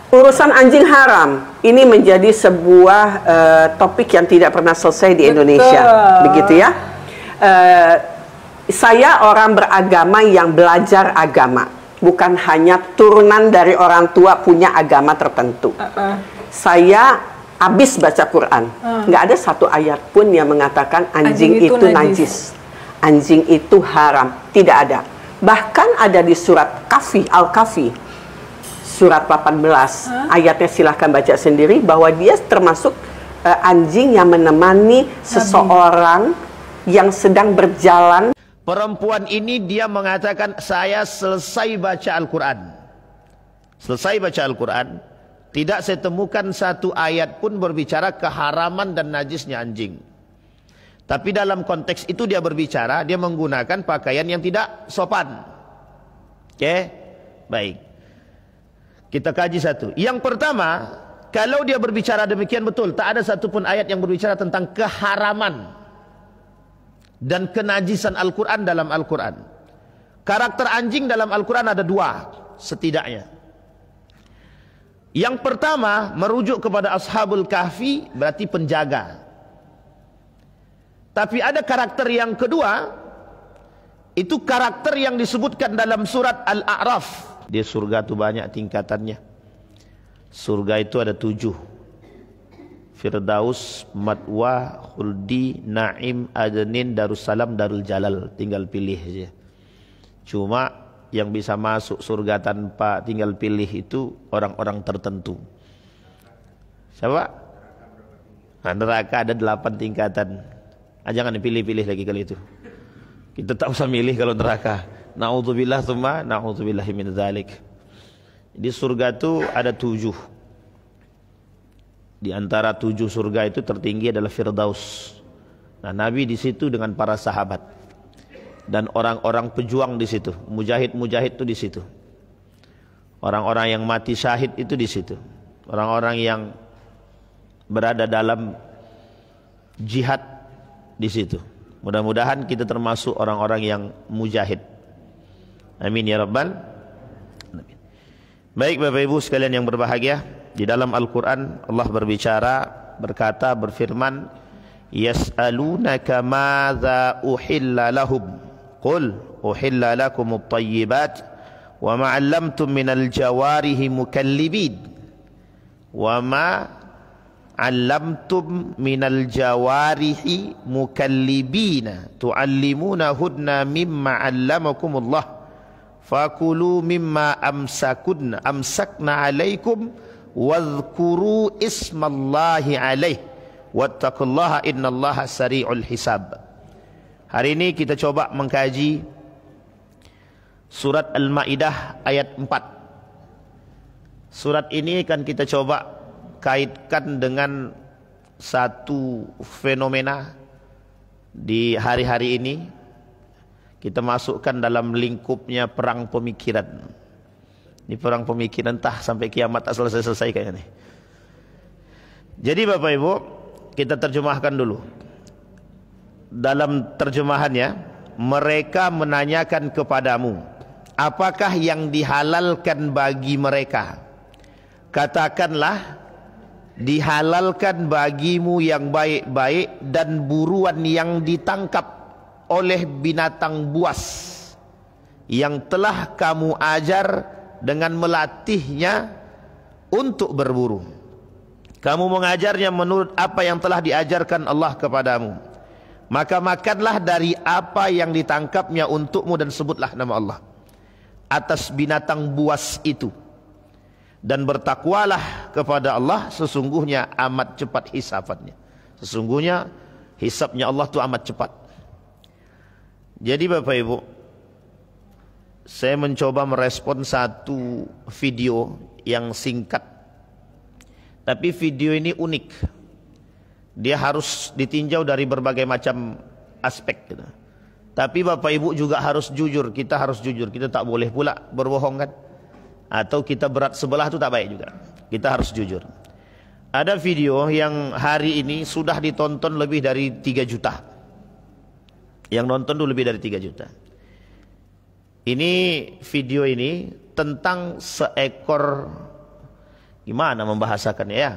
Urusan anjing haram ini menjadi sebuah topik yang tidak pernah selesai di Indonesia, begitu ya. Saya orang beragama yang belajar agama, bukan hanya turunan dari orang tua punya agama tertentu. Saya habis baca Quran, nggak ada satu ayat pun yang mengatakan anjing itu najis, anjing itu haram, tidak ada. Bahkan ada di surat Kahfi, Al-Kahfi surat 18 ayatnya, silahkan baca sendiri, bahwa dia termasuk anjing yang menemani seseorang yang sedang berjalan. Perempuan ini dia mengatakan, saya selesai baca Al-Quran. Selesai baca Al-Quran, tidak saya temukan satu ayat pun berbicara keharaman dan najisnya anjing. Tapi dalam konteks itu dia berbicara, dia menggunakan pakaian yang tidak sopan. Oke, baik. Kita kaji satu. Yang pertama, kalau dia berbicara demikian betul, tak ada satupun ayat yang berbicara tentang keharaman dan kenajisan Al-Quran dalam Al-Quran. Karakter anjing dalam Al-Quran ada dua setidaknya. Yang pertama merujuk kepada Ashabul Kahfi, berarti penjaga. Tapi ada karakter yang kedua, itu karakter yang disebutkan dalam surat Al-A'raf. Di surga itu banyak tingkatannya. Surga itu ada 7. Firdaus, Matwa, Khuldi, Naim, Adnin, Darussalam, Darul Jalal. Tinggal pilih saja. Cuma yang bisa masuk surga tanpa tinggal pilih itu orang-orang tertentu. Siapa? Nah, neraka ada 8 tingkatan. Jangan dipilih-pilih lagi kali itu. Kita tak usah milih kalau neraka. Na'udzubillah tsumma na'udzubillahi min dzalik. Di surga itu ada 7. Di antara 7 surga itu tertinggi adalah Firdaus. Nah, Nabi di situ dengan para sahabat dan orang-orang pejuang di situ. Mujahid-mujahid itu di situ. Orang-orang yang mati syahid itu di situ. Orang-orang yang berada dalam jihad di situ. Mudah-mudahan kita termasuk orang-orang yang mujahid. Amin ya Rabbal Alamin. Baik Bapak Ibu sekalian yang berbahagia, di dalam Al-Quran Allah berkata, berfirman, yas'alunaka madza uhilla lahum qul uhilla lakumut thayyibat wa ma 'allamtum minal jawarihi mukallibin wa ma 'allamtum minal jawarihi mukallibina tu'allimunahunna mimma 'allamakumullah fakulu mimma amsakna alaikum wadhkuru ismallahi alaih wattaqullaha innallaha sari'ul hisab. Hari ini kita coba mengkaji surat Al-Maidah ayat 4. Surat ini kan kita coba kaitkan dengan satu fenomena di hari-hari ini. Kita masukkan dalam lingkupnya perang pemikiran. Ini perang pemikiran entah sampai kiamat tak selesai-selesai kayaknya nih. Jadi Bapak Ibu, kita terjemahkan dulu. Dalam terjemahannya, mereka menanyakan kepadamu, apakah yang dihalalkan bagi mereka? Katakanlah, dihalalkan bagimu yang baik-baik dan buruan yang ditangkap oleh binatang buas yang telah kamu ajar dengan melatihnya untuk berburu. Kamu mengajarnya menurut apa yang telah diajarkan Allah kepadamu. Maka makanlah dari apa yang ditangkapnya untukmu dan sebutlah nama Allah atas binatang buas itu. Dan bertakwalah kepada Allah, sesungguhnya amat cepat hisabannya. Sesungguhnya hisabnya Allah itu amat cepat. Jadi Bapak Ibu, saya mencoba merespon satu video yang singkat. Tapi video ini unik. Dia harus ditinjau dari berbagai macam aspek gitu. Tapi Bapak Ibu juga harus jujur, kita harus jujur. Kita tak boleh pula berbohong kan. Atau kita berat sebelah itu tak baik juga. Kita harus jujur. Ada video yang hari ini sudah ditonton lebih dari 3 juta. Yang nonton dulu lebih dari 3 juta. Ini video ini tentang seekor Gimana membahasakannya ya?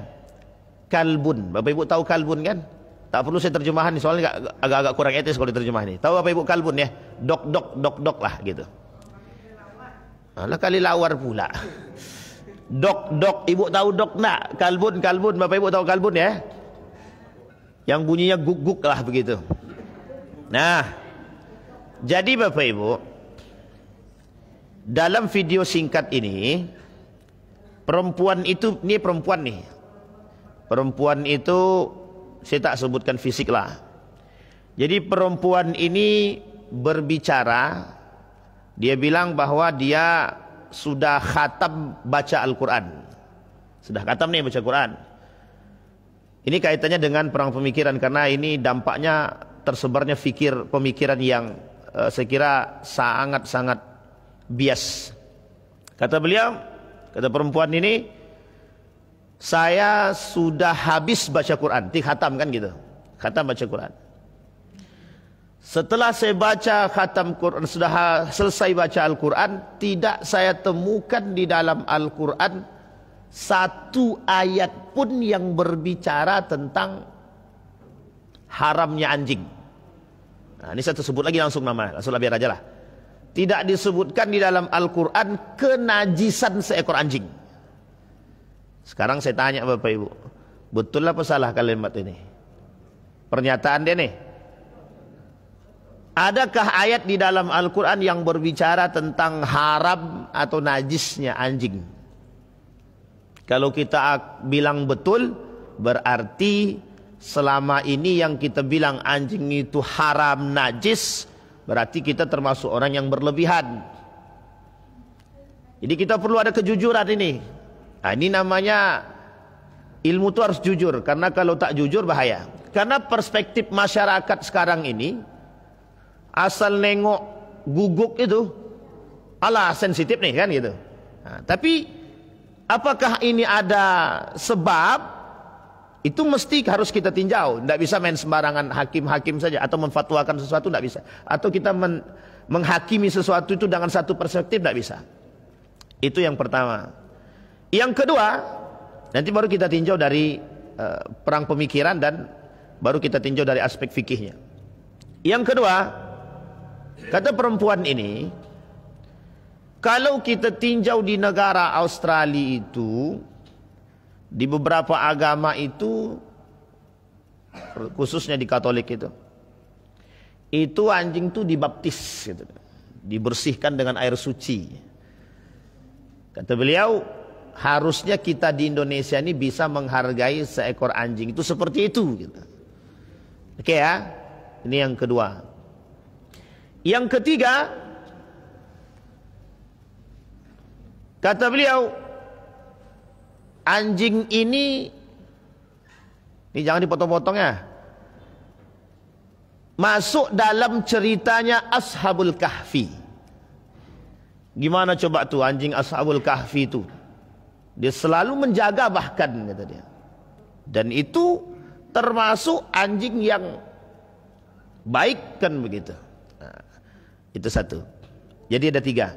Kalbun. Bapak Ibu tahu kalbun kan? Tak perlu saya terjemahan nih, soalnya agak-agak kurang etis kalau diterjemah ini. Tahu Bapak Ibu kalbun ya? Dok lah gitu. Alah kali lawar pula. Dok, Ibu tahu dok nak? Kalbun, Bapak Ibu tahu kalbun ya? Yang bunyinya guk-guk lah begitu. Nah, jadi Bapak Ibu, dalam video singkat ini, perempuan itu, ini perempuan nih. Perempuan itu, saya tak sebutkan fisik lah. Jadi perempuan ini berbicara, dia bilang bahwa dia sudah khatam baca Al-Quran. Sudah khatam nih baca Quran. Ini kaitannya dengan perang pemikiran, karena ini dampaknya tersebarnya pemikiran yang saya kira sangat-sangat bias. Kata beliau, kata perempuan ini, saya sudah habis baca Quran, khatam kan gitu, khatam baca Quran. Setelah saya baca khatam Quran, sudah selesai baca Al-Quran, tidak saya temukan di dalam Al-Quran satu ayat pun yang berbicara tentang haramnya anjing. Nah, ini saya sebut lagi langsung nama, langsung biar aja lah. Tidak disebutkan di dalam Al-Quran kenajisan seekor anjing. Sekarang saya tanya Bapak Ibu, betul apa salah kalimat ini? Pernyataan dia nih. Adakah ayat di dalam Al-Quran yang berbicara tentang haram atau najisnya anjing? Kalau kita bilang betul, berarti selama ini yang kita bilang anjing itu haram, najis, berarti kita termasuk orang yang berlebihan. Jadi kita perlu ada kejujuran ini. Nah, ini namanya ilmu itu harus jujur, karena kalau tak jujur bahaya. Karena perspektif masyarakat sekarang ini, asal nengok guguk itu, alah sensitif nih kan gitu. Nah, tapi apakah ini ada sebab? Itu mesti harus kita tinjau. Tidak bisa main sembarangan hakim-hakim saja atau memfatwakan sesuatu, tidak bisa. Atau kita menghakimi sesuatu itu dengan satu perspektif, tidak bisa. Itu yang pertama. Yang kedua, nanti baru kita tinjau dari perang pemikiran, dan baru kita tinjau dari aspek fikihnya. Yang kedua, kata perempuan ini, kalau kita tinjau di negara Australia itu, di beberapa agama itu, khususnya di Katolik itu anjing itu dibaptis gitu, dibersihkan dengan air suci. Kata beliau, harusnya kita di Indonesia ini bisa menghargai seekor anjing itu seperti itu gitu. Oke ya, ini yang kedua. Yang ketiga, kata beliau, anjing ini jangan dipotong-potong ya, masuk dalam ceritanya Ashabul Kahfi. Gimana coba tuh anjing Ashabul Kahfi itu? Dia selalu menjaga bahkan, kata dia. Dan itu termasuk anjing yang baik kan begitu. Nah, itu satu. Jadi ada tiga.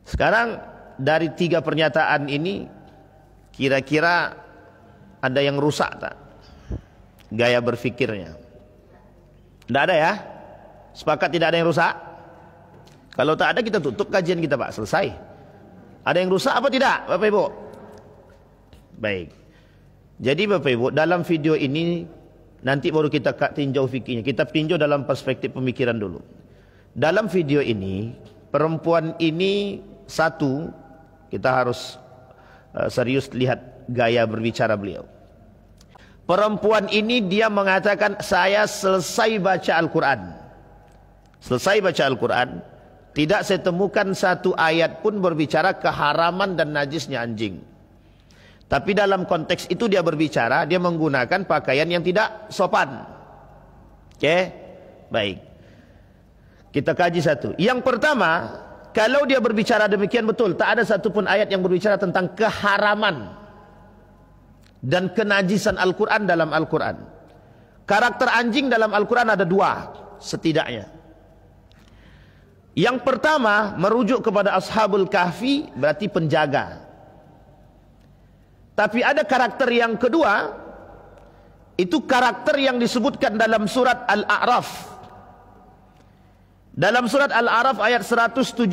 Sekarang dari tiga pernyataan ini, kira-kira ada yang rusak tak gaya berfikirnya? Tidak ada ya? Sepakat tidak ada yang rusak? Kalau tak ada, kita tutup kajian kita Pak, selesai. Ada yang rusak apa tidak Bapak Ibu? Baik. Jadi Bapak Ibu, dalam video ini nanti baru kita tinjau fikihnya. Kita tinjau dalam perspektif pemikiran dulu. Dalam video ini, perempuan ini satu, kita harus serius lihat gaya berbicara beliau. Perempuan ini dia mengatakan, saya selesai baca Al-Quran. Selesai baca Al-Quran, tidak saya temukan satu ayat pun berbicara keharaman dan najisnya anjing. Tapi dalam konteks itu dia berbicara, dia menggunakan pakaian yang tidak sopan. Oke, baik. Kita kaji satu. Yang pertama, kalau dia berbicara demikian betul, tak ada satupun ayat yang berbicara tentang keharaman dan kenajisan Al-Quran dalam Al-Quran. Karakter anjing dalam Al-Quran ada dua setidaknya. Yang pertama, merujuk kepada Ashabul Kahfi, berarti penjaga. Tapi ada karakter yang kedua, itu karakter yang disebutkan dalam surat Al-A'raf. Dalam surat Al-A'raf ayat 176.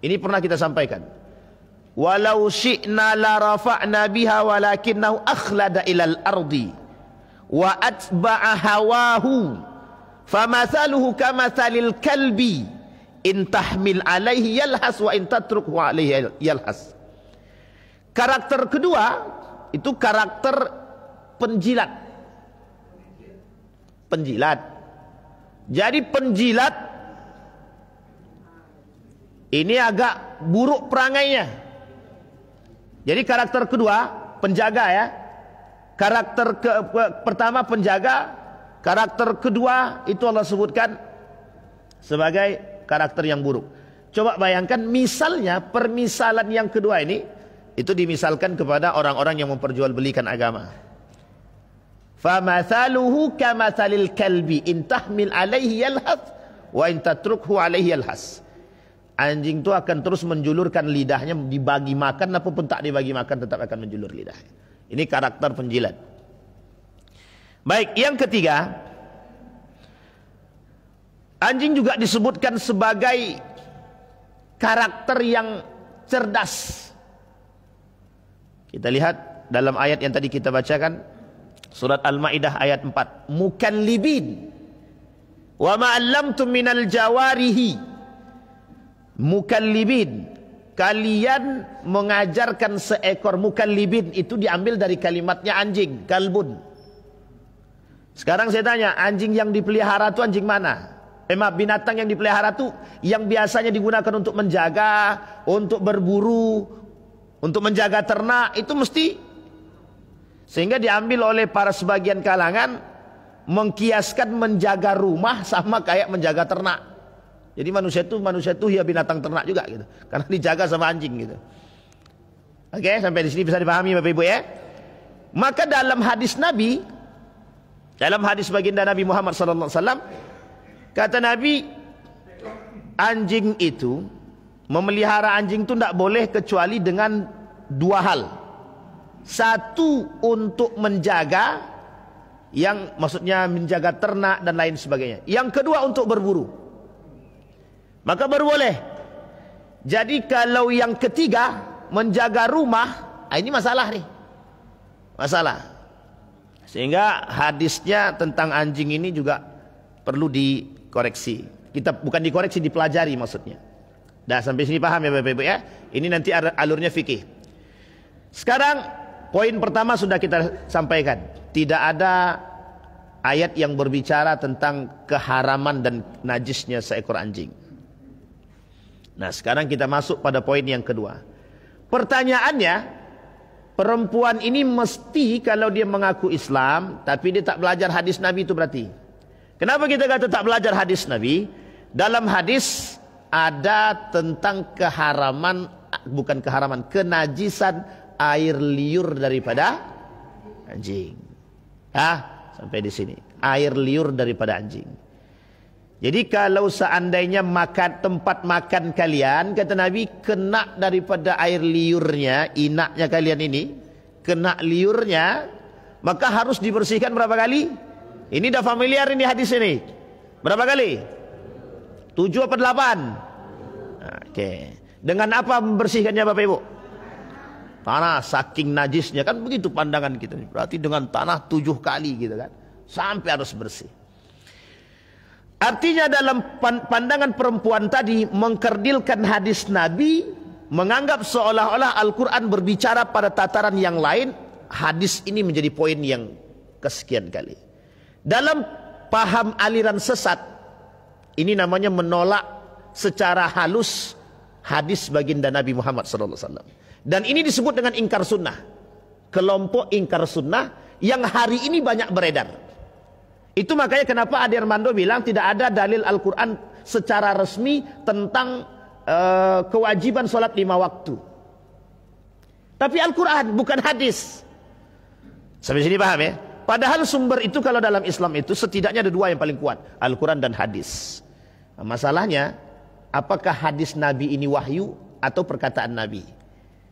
Ini pernah kita sampaikan. Walau syi'na la rafa'na biha walakinnahu akhlada ilal ardi wa atba'a hawahu famathaluhu kamathalil kalbi in tahmil alaihi yalhas wa in tatrukhu alaihi yalhas. Karakter kedua itu karakter penjilat. Penjilat. Jadi penjilat ini agak buruk perangainya. Jadi karakter kedua penjaga ya. Karakter pertama penjaga, karakter kedua itu Allah sebutkan sebagai karakter yang buruk. Coba bayangkan misalnya permisalan yang kedua ini itu dimisalkan kepada orang-orang yang memperjualbelikan agama. Famathaluhu kamathalil kalbi in tahmil alaihi yalhas wa in tatrukhu alaihi yalhas. Anjing itu akan terus menjulurkan lidahnya, dibagi makan apapun tak dibagi makan tetap akan menjulur lidahnya. Ini karakter penjilat. Baik, yang ketiga, anjing juga disebutkan sebagai karakter yang cerdas. Kita lihat dalam ayat yang tadi kita bacakan, surat Al-Maidah ayat 4. Mukallibin wa ma'allamtum minal jawarihi. Mukallibin, kalian mengajarkan seekor. Mukallibin itu diambil dari kalimatnya anjing, kalbun. Sekarang saya tanya, anjing yang dipelihara itu anjing mana? Binatang yang dipelihara itu yang biasanya digunakan untuk menjaga, untuk berburu, untuk menjaga ternak, itu mesti. Sehingga diambil oleh para sebagian kalangan mengkiaskan menjaga rumah sama kayak menjaga ternak. Jadi manusia itu ya binatang ternak juga gitu, karena dijaga sama anjing gitu. Oke, sampai di sini bisa dipahami Bapak Ibu ya. Maka dalam hadis Nabi, dalam hadis baginda Nabi Muhammad SAW, kata Nabi, anjing itu, memelihara anjing itu tidak boleh kecuali dengan dua hal. Satu, untuk menjaga, yang maksudnya menjaga ternak dan lain sebagainya. Yang kedua, untuk berburu. Maka baru boleh. Jadi kalau yang ketiga, menjaga rumah, ini masalah nih. Masalah. Sehingga hadisnya tentang anjing ini juga perlu dikoreksi. Kita bukan dikoreksi, dipelajari maksudnya. Dah sampai sini paham ya Bapak Ibu ya? Ini nanti alurnya fikih. Sekarang poin pertama sudah kita sampaikan. Tidak ada ayat yang berbicara tentang keharaman dan najisnya seekor anjing. Nah, sekarang kita masuk pada poin yang kedua. Pertanyaannya, perempuan ini mesti kalau dia mengaku Islam tapi dia tak belajar hadis Nabi itu berarti. Kenapa kita kata tak belajar hadis Nabi? Dalam hadis ada tentang keharaman, bukan keharaman, kenajisan air liur daripada anjing. Sampai di sini. Air liur daripada anjing. Jadi kalau seandainya makan tempat makan kalian, kata Nabi, kena daripada air liurnya, inaknya kalian ini, kena liurnya, maka harus dibersihkan berapa kali? Ini dah familiar ini hadis ini. Berapa kali? 7 apa 8? Oke. Dengan apa membersihkannya Bapak Ibu? Tanah, saking najisnya, kan begitu pandangan kita. Berarti dengan tanah 7 kali gitu kan. Sampai harus bersih. Artinya dalam pandangan perempuan tadi mengkerdilkan hadis Nabi, menganggap seolah-olah Al-Quran berbicara pada tataran yang lain. Hadis ini menjadi poin yang kesekian kali. Dalam paham aliran sesat, ini namanya menolak secara halus hadis baginda Nabi Muhammad SAW. Dan ini disebut dengan ingkar sunnah. Kelompok ingkar sunnah yang hari ini banyak beredar. Itu makanya kenapa Ade Armando bilang tidak ada dalil Al-Quran secara resmi tentang kewajiban sholat 5 waktu. Tapi Al-Quran bukan hadis. Sampai sini paham ya? Padahal sumber itu kalau dalam Islam itu setidaknya ada 2 yang paling kuat, Al-Quran dan hadis. Masalahnya, apakah hadis Nabi ini wahyu atau perkataan Nabi?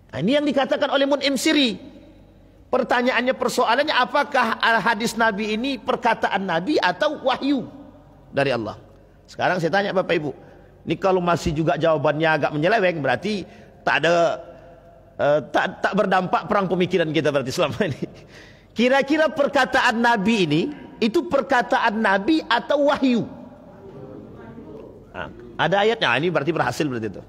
Nah, ini yang dikatakan oleh Mun'im Siri. Pertanyaannya, persoalannya, apakah hadis Nabi ini perkataan Nabi atau wahyu dari Allah? Sekarang saya tanya Bapak Ibu, ini kalau masih juga jawabannya agak menyeleweng, berarti tak ada tak berdampak perang pemikiran kita berarti selama ini. Kira-kira perkataan Nabi ini itu perkataan Nabi atau wahyu? Nah, ada ayatnya, ini berarti berhasil berarti itu.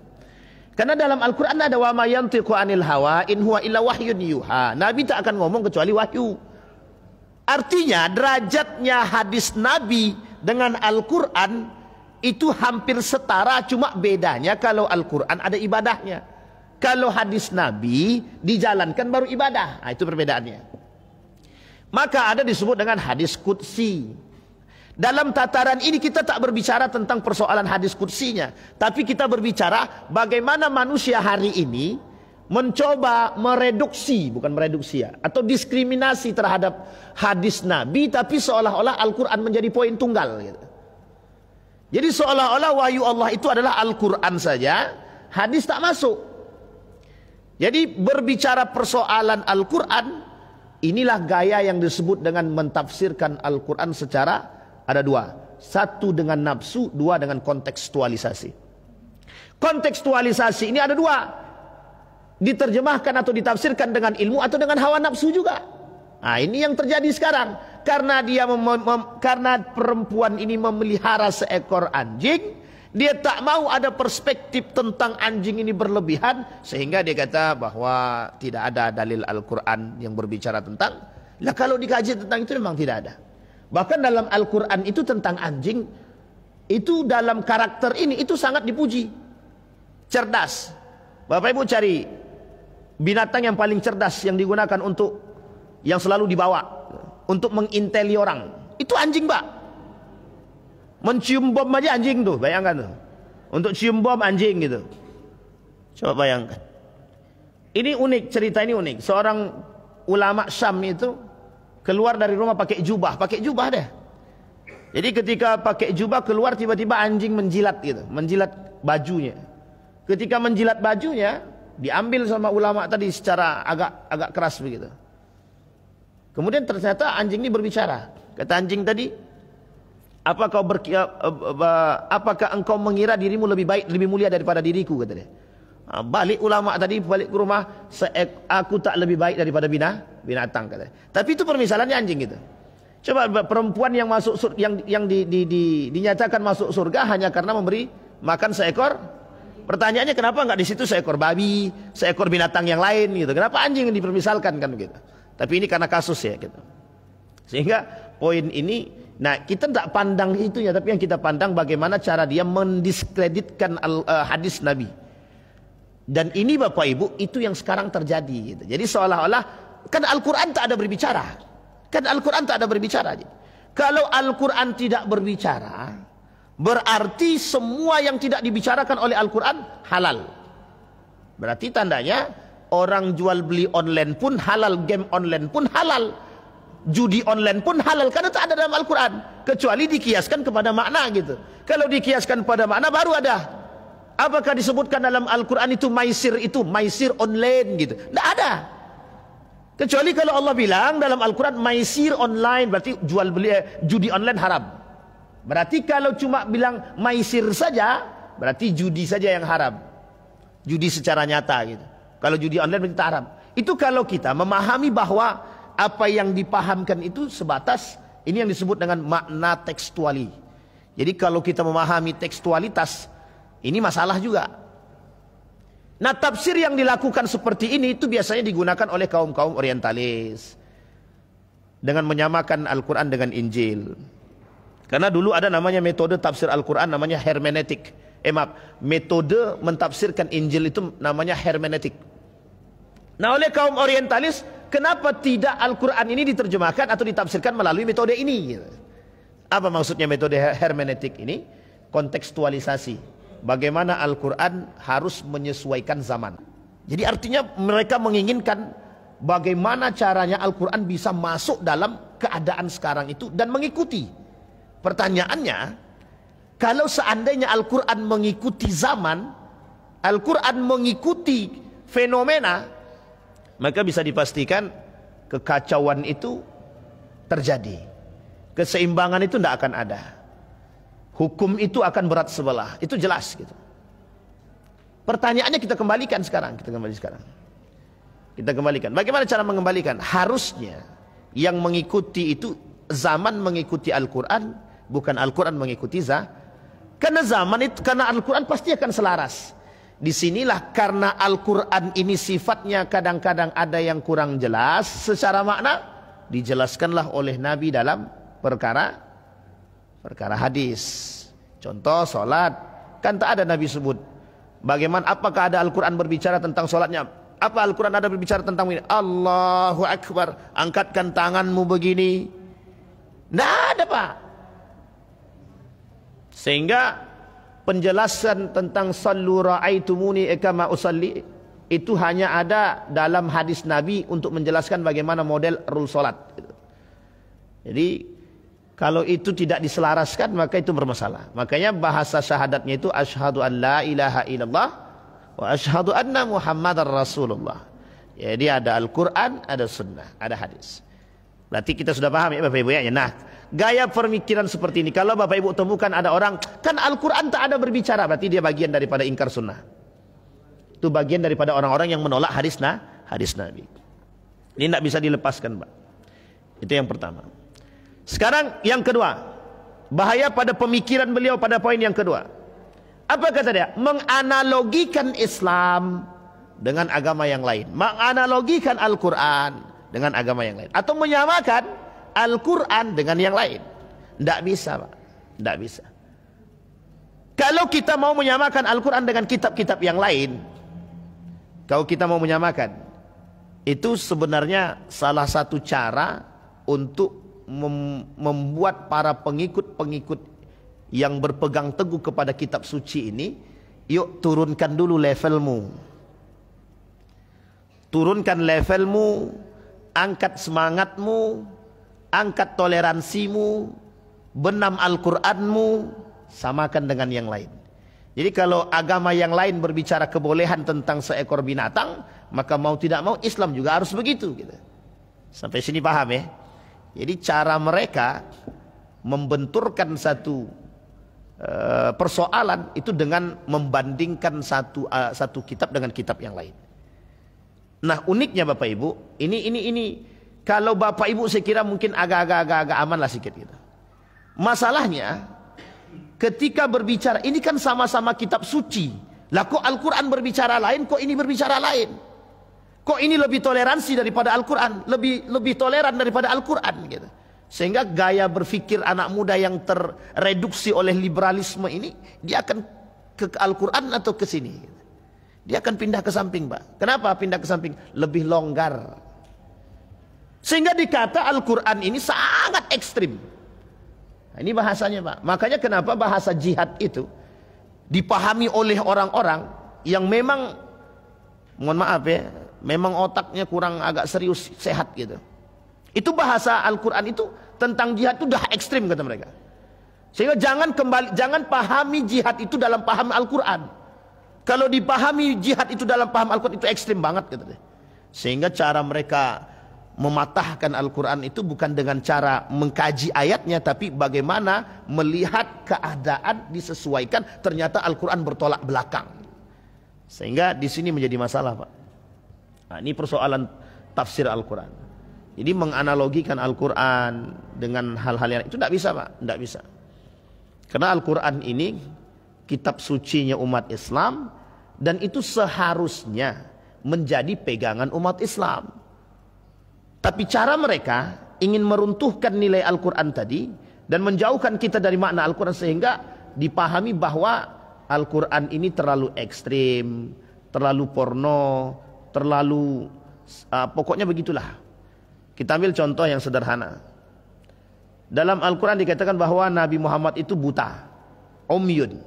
Karena dalam Al-Quran ada wa ma yantiqu anil hawa in huwa illa wahyun yuha. Nabi tak akan ngomong kecuali wahyu. Artinya derajatnya hadis Nabi dengan Al-Quran itu hampir setara, cuma bedanya kalau Al-Quran ada ibadahnya. Kalau hadis Nabi dijalankan baru ibadah. Nah, itu perbedaannya. Maka ada disebut dengan hadis qudsi. Dalam tataran ini kita tak berbicara tentang persoalan hadis qudsinya, tapi kita berbicara bagaimana manusia hari ini mencoba mereduksi, bukan mereduksi ya, atau diskriminasi terhadap hadis Nabi, tapi seolah-olah Al-Quran menjadi poin tunggal gitu. Jadi seolah-olah wahyu Allah itu adalah Al-Quran saja, hadis tak masuk. Jadi berbicara persoalan Al-Quran, inilah gaya yang disebut dengan mentafsirkan Al-Quran secara ada dua. Satu dengan nafsu, dua dengan kontekstualisasi. Kontekstualisasi ini ada dua. Diterjemahkan atau ditafsirkan dengan ilmu atau dengan hawa nafsu juga. Nah, ini yang terjadi sekarang. Karena karena perempuan ini memelihara seekor anjing, dia tak mau ada perspektif tentang anjing ini berlebihan, sehingga dia kata bahwa tidak ada dalil Al-Quran yang berbicara tentang. Lah kalau dikaji tentang itu memang tidak ada. Bahkan dalam Al-Quran itu tentang anjing, itu dalam karakter ini itu sangat dipuji. Cerdas. Bapak Ibu cari binatang yang paling cerdas yang digunakan untuk, yang selalu dibawa untuk menginteli orang, itu anjing, Pak. Mencium bom aja anjing tuh, bayangkan tuh. Untuk cium bom anjing gitu. Coba bayangkan. Ini unik, cerita ini unik. Seorang ulama Syam itu keluar dari rumah pakai jubah deh. Jadi ketika pakai jubah keluar, tiba-tiba anjing menjilat gitu, menjilat bajunya. Ketika menjilat bajunya, diambil sama ulama tadi secara agak keras begitu. Kemudian ternyata anjing ini berbicara. Kata anjing tadi, apakah engkau mengira dirimu lebih baik, lebih mulia daripada diriku, kata dia. Balik ulama tadi, balik ke rumah, aku tak lebih baik daripada binatang, katanya. Tapi itu permisalannya anjing gitu. Coba perempuan yang masuk yang dinyatakan masuk surga hanya karena memberi makan seekor. Pertanyaannya, kenapa enggak di situ seekor babi, seekor binatang yang lain gitu? Kenapa anjing yang dipermisalkan kan gitu? Tapi ini karena kasus ya gitu. Sehingga poin ini, nah kita tidak pandang itunya, tapi yang kita pandang bagaimana cara dia mendiskreditkan hadis Nabi. Dan ini Bapak Ibu, itu yang sekarang terjadi gitu. Jadi seolah-olah kan Al-Quran tak ada berbicara. Kan Al-Quran tak ada berbicara. Kalau Al-Quran tidak berbicara, berarti semua yang tidak dibicarakan oleh Al-Quran halal. Berarti tandanya orang jual beli online pun halal, game online pun halal, judi online pun halal, karena tak ada dalam Al-Quran. Kecuali dikiaskan kepada makna gitu. Kalau dikiaskan pada makna baru ada. Apakah disebutkan dalam Al-Quran itu maisir online gitu? Tidak ada. Kecuali kalau Allah bilang dalam Al-Quran maisir online, berarti jual beli judi online haram. Berarti kalau cuma bilang maisir saja, berarti judi saja yang haram. Judi secara nyata gitu. Kalau judi online berarti haram. Itu kalau kita memahami bahwa apa yang dipahamkan itu sebatas ini yang disebut dengan makna tekstuali. Jadi kalau kita memahami tekstualitas, ini masalah juga. Nah, tafsir yang dilakukan seperti ini itu biasanya digunakan oleh kaum-kaum orientalis dengan menyamakan Al-Quran dengan Injil. Karena dulu ada namanya metode tafsir Al-Quran namanya hermeneutik. Metode mentafsirkan Injil itu namanya hermeneutik. Nah, oleh kaum orientalis, kenapa tidak Al-Quran ini diterjemahkan atau ditafsirkan melalui metode ini? Apa maksudnya metode hermeneutik ini? Kontekstualisasi. Bagaimana Al-Quran harus menyesuaikan zaman. Jadi artinya mereka menginginkan bagaimana caranya Al-Quran bisa masuk dalam keadaan sekarang itu dan mengikuti. Pertanyaannya, kalau seandainya Al-Quran mengikuti zaman, Al-Quran mengikuti fenomena, maka bisa dipastikan kekacauan itu terjadi. Keseimbangan itu tidak akan ada. Hukum itu akan berat sebelah. Itu jelas gitu. Pertanyaannya kita kembalikan sekarang. Kita kembalikan. Bagaimana cara mengembalikan? Harusnya yang mengikuti itu zaman mengikuti Al-Quran, bukan Al-Quran mengikuti karena zaman itu, karena Al-Quran pasti akan selaras. Disinilah karena Al-Quran ini sifatnya kadang-kadang ada yang kurang jelas secara makna, dijelaskanlah oleh Nabi dalam perkara hadis. Contoh solat, kan tak ada Nabi sebut bagaimana, apakah ada Al-Quran berbicara tentang solatnya? Apa Al-Quran ada berbicara tentang ini? Allahu Akbar, angkatkan tanganmu begini. Tidak ada, Pak. Sehingga penjelasan tentang sallu ra'aitumuni kama usalli itu hanya ada dalam hadis Nabi untuk menjelaskan bagaimana model rule solat. Jadi kalau itu tidak diselaraskan maka itu bermasalah. Makanya bahasa syahadatnya itu asyhadu an la ilaha illallah wa asyhadu anna muhammadar rasulullah. Jadi ada Al-Quran, ada sunnah, ada hadis. Berarti kita sudah paham ya Bapak Ibu ya. Nah, gaya pemikiran seperti ini, kalau Bapak Ibu temukan ada orang, kan Al-Quran tak ada berbicara, berarti dia bagian daripada ingkar sunnah. Itu bagian daripada orang-orang yang menolak hadis Nabi. Ini tidak bisa dilepaskan, Pak. Itu yang pertama. Sekarang yang kedua, bahaya pada pemikiran beliau pada poin yang kedua. Apa kata dia? Menganalogikan Islam dengan agama yang lain, menganalogikan Al-Quran dengan agama yang lain, atau menyamakan Al-Quran dengan yang lain. Tidak bisa, Pak. Tidak bisa. Kalau kita mau menyamakan Al-Quran dengan kitab-kitab yang lain, kalau kita mau menyamakan, itu sebenarnya salah satu cara untuk membuat para pengikut-pengikut yang berpegang teguh kepada kitab suci ini, yuk turunkan dulu levelmu. Turunkan levelmu, angkat semangatmu, angkat toleransimu, benam Al-Quranmu, samakan dengan yang lain. Jadi kalau agama yang lain berbicara kebolehan tentang seekor binatang, maka mau tidak mau Islam juga harus begitu gitu. Sampai sini paham ya? Jadi cara mereka membenturkan satu persoalan itu dengan membandingkan satu kitab dengan kitab yang lain. Nah, uniknya Bapak Ibu, ini kalau Bapak Ibu saya kira mungkin agak aman lah sedikit gitu. Masalahnya ketika berbicara, ini kan sama-sama kitab suci. Lah kok Al-Quran berbicara lain, kok ini berbicara lain? Kok ini lebih toleransi daripada Al-Quran, lebih toleran daripada Al-Quran gitu. Sehingga gaya berpikir anak muda yang terreduksi oleh liberalisme ini, dia akan ke Al-Quran atau ke sini gitu. Dia akan pindah ke samping, Pak. Kenapa pindah ke samping? Lebih longgar. Sehingga dikata Al-Quran ini sangat ekstrim. Nah, ini bahasanya, Pak. Makanya kenapa bahasa jihad itu dipahami oleh orang-orang yang memang, mohon maaf ya, memang otaknya kurang agak serius, sehat gitu. Itu bahasa Al-Quran itu tentang jihad itu dah ekstrim kata mereka. Sehingga jangan pahami jihad itu dalam paham Al-Quran. Kalau dipahami jihad itu dalam paham Al-Quran itu ekstrim banget gitu deh. Sehingga cara mereka mematahkan Al-Quran itu bukan dengan cara mengkaji ayatnya, tapi bagaimana melihat keadaan disesuaikan. Ternyata Al-Quran bertolak belakang. Sehingga di sini menjadi masalah, Pak. Nah, ini persoalan tafsir Al-Quran. Jadi menganalogikan Al-Quran dengan hal-hal yang itu tidak bisa, Pak. Tidak bisa. Karena Al-Quran ini kitab sucinya umat Islam, dan itu seharusnya menjadi pegangan umat Islam. Tapi cara mereka ingin meruntuhkan nilai Al-Quran tadi dan menjauhkan kita dari makna Al-Quran, sehingga dipahami bahwa Al-Quran ini terlalu ekstrim, terlalu porno, terlalu pokoknya begitulah. Kita ambil contoh yang sederhana. Dalam Al-Quran dikatakan bahwa Nabi Muhammad itu buta, umyun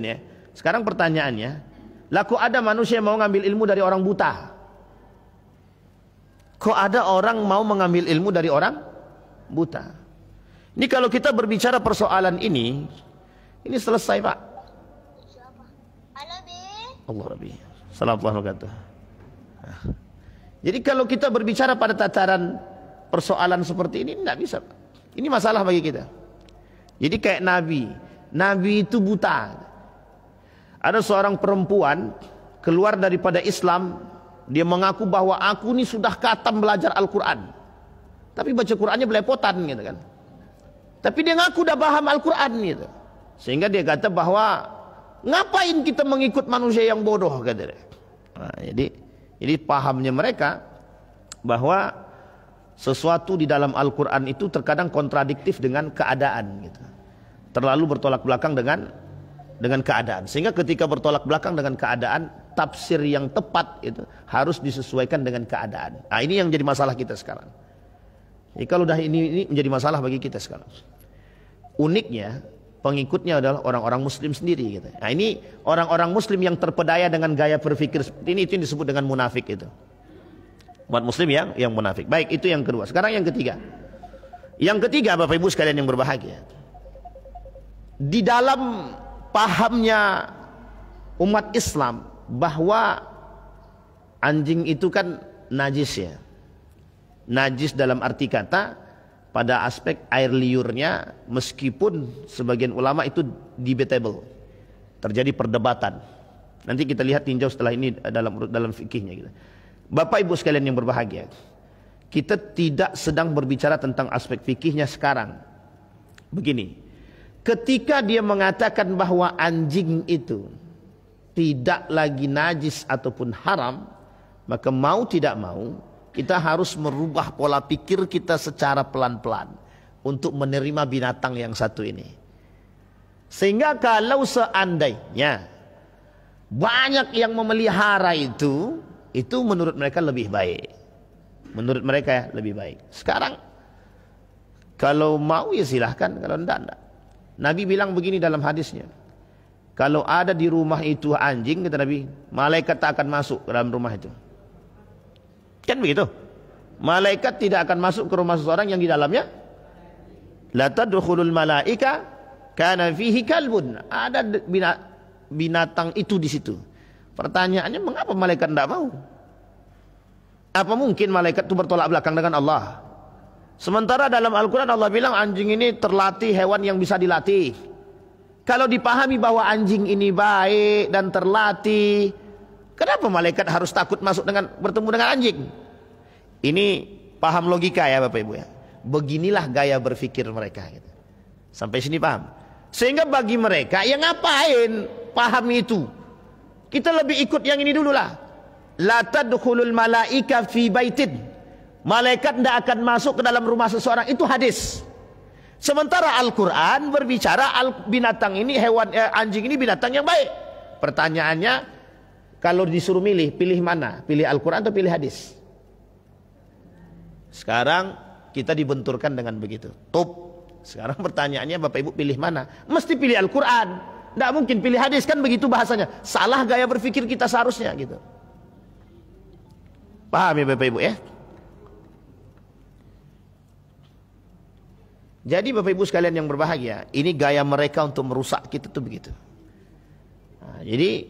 ya. Sekarang pertanyaannya, lah kok ada manusia yang mau ngambil ilmu dari orang buta? Kok ada orang mau mengambil ilmu dari orang buta? Ini kalau kita berbicara persoalan ini selesai, Pak. Allah Rabbi. Assalamualaikum warahmatullahi wabarakatuh. Jadi kalau kita berbicara pada tataran persoalan seperti ini, tidak bisa. Ini masalah bagi kita. Jadi kayak Nabi itu buta. Ada seorang perempuan keluar daripada Islam, dia mengaku bahwa aku ini sudah khatam belajar Al-Quran, tapi baca Qurannya belepotan gitu kan. Tapi dia ngaku udah paham Al-Quran gitu. Sehingga dia kata bahwa ngapain kita mengikut manusia yang bodoh, kata dia. Nah, jadi pahamnya mereka bahwa sesuatu di dalam Al-Quran itu terkadang kontradiktif dengan keadaan gitu. Terlalu bertolak belakang dengan keadaan. Sehingga ketika bertolak belakang dengan keadaan, tafsir yang tepat itu harus disesuaikan dengan keadaan. Nah, ini yang jadi masalah kita sekarang. Jadi kalau dah ini menjadi masalah bagi kita sekarang. Uniknya pengikutnya adalah orang-orang muslim sendiri gitu. Nah, ini orang-orang muslim yang terpedaya dengan gaya berpikir seperti ini, itu yang disebut dengan munafik itu. Umat muslim yang munafik. Baik, itu yang kedua. Sekarang yang ketiga. Yang ketiga, Bapak Ibu sekalian yang berbahagia. Di dalam pahamnya umat Islam bahwa anjing itu kan najis ya. Najis dalam arti kata pada aspek air liurnya, meskipun sebagian ulama itu debatable, terjadi perdebatan. Nanti kita lihat tinjau setelah ini dalam fikihnya gitu. Bapak Ibu sekalian yang berbahagia, kita tidak sedang berbicara tentang aspek fikihnya sekarang. Begini, ketika dia mengatakan bahwa anjing itu tidak lagi najis ataupun haram, maka mau tidak mau kita harus merubah pola pikir kita secara pelan-pelan untuk menerima binatang yang satu ini. Sehingga kalau seandainya banyak yang memelihara itu menurut mereka lebih baik. Menurut mereka lebih baik. Sekarang kalau mau ya silahkan, kalau enggak. Nabi bilang begini dalam hadisnya, kalau ada di rumah itu anjing, kata Nabi, malaikat tak akan masuk ke dalam rumah itu. Kan begitu? Malaikat tidak akan masuk ke rumah seseorang yang di dalamnya la tadkhulul malaika kana fihi kalbun. Ada binatang itu di situ. Pertanyaannya, mengapa malaikat tidak mau? Apa mungkin malaikat itu bertolak belakang dengan Allah? Sementara dalam Al-Quran Allah bilang anjing ini terlatih, hewan yang bisa dilatih. Kalau dipahami bahwa anjing ini baik dan terlatih, kenapa malaikat harus takut bertemu dengan anjing? Ini paham logika ya Bapak Ibu ya. Beginilah gaya berpikir mereka gitu. Sampai sini paham? Sehingga bagi mereka, ya ngapain paham itu? Kita lebih ikut yang ini dulu lah. La tadkhulul malaika fi baitin. Malaikat tidak akan masuk ke dalam rumah seseorang, itu hadis. Sementara Al-Quran berbicara binatang ini, anjing ini binatang yang baik. Pertanyaannya, kalau disuruh pilih mana? Pilih Al-Quran atau pilih hadis? Sekarang kita dibenturkan dengan begitu. Sekarang pertanyaannya, Bapak Ibu pilih mana? Mesti pilih Al-Quran. Tidak mungkin pilih hadis, kan begitu bahasanya. Salah gaya berpikir kita seharusnya gitu. Paham ya Bapak Ibu ya? Jadi Bapak Ibu sekalian yang berbahagia, ini gaya mereka untuk merusak kita tuh begitu. Nah, jadi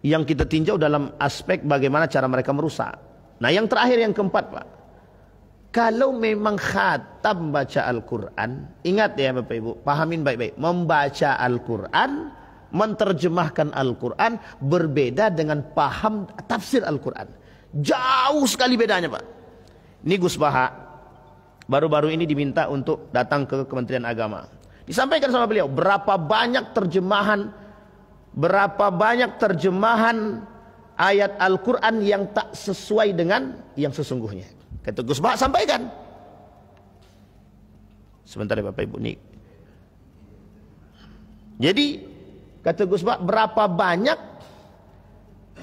yang kita tinjau dalam aspek bagaimana cara mereka merusak. Nah, yang terakhir, yang keempat Pak, kalau memang khatam baca Al-Quran, ingat ya Bapak Ibu, pahamin baik-baik, membaca Al-Quran, menerjemahkan Al-Quran berbeda dengan paham tafsir Al-Quran. Jauh sekali bedanya Pak. Ini Gus Baha baru-baru ini diminta untuk datang ke Kementerian Agama. Disampaikan sama beliau berapa banyak terjemahan ayat Al-Quran yang tak sesuai dengan yang sesungguhnya. Kata Gus Baha, sampaikan. Sebentar ya Bapak Ibu nih. Jadi kata Gus Baha, berapa banyak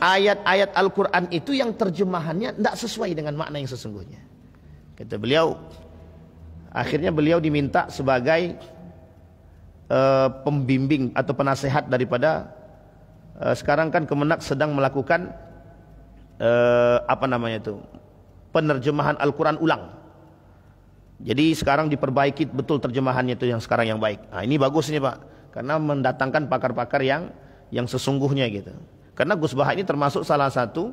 ayat-ayat Al-Quran itu yang terjemahannya tidak sesuai dengan makna yang sesungguhnya. Kata beliau, akhirnya beliau diminta sebagai pembimbing atau penasehat daripada sekarang kan Kemenak sedang melakukan penerjemahan Al-Quran ulang. Jadi sekarang diperbaiki betul terjemahannya itu yang sekarang yang baik. Nah, ini bagus nih Pak, karena mendatangkan pakar-pakar yang sesungguhnya gitu. Karena Gus Baha ini termasuk salah satu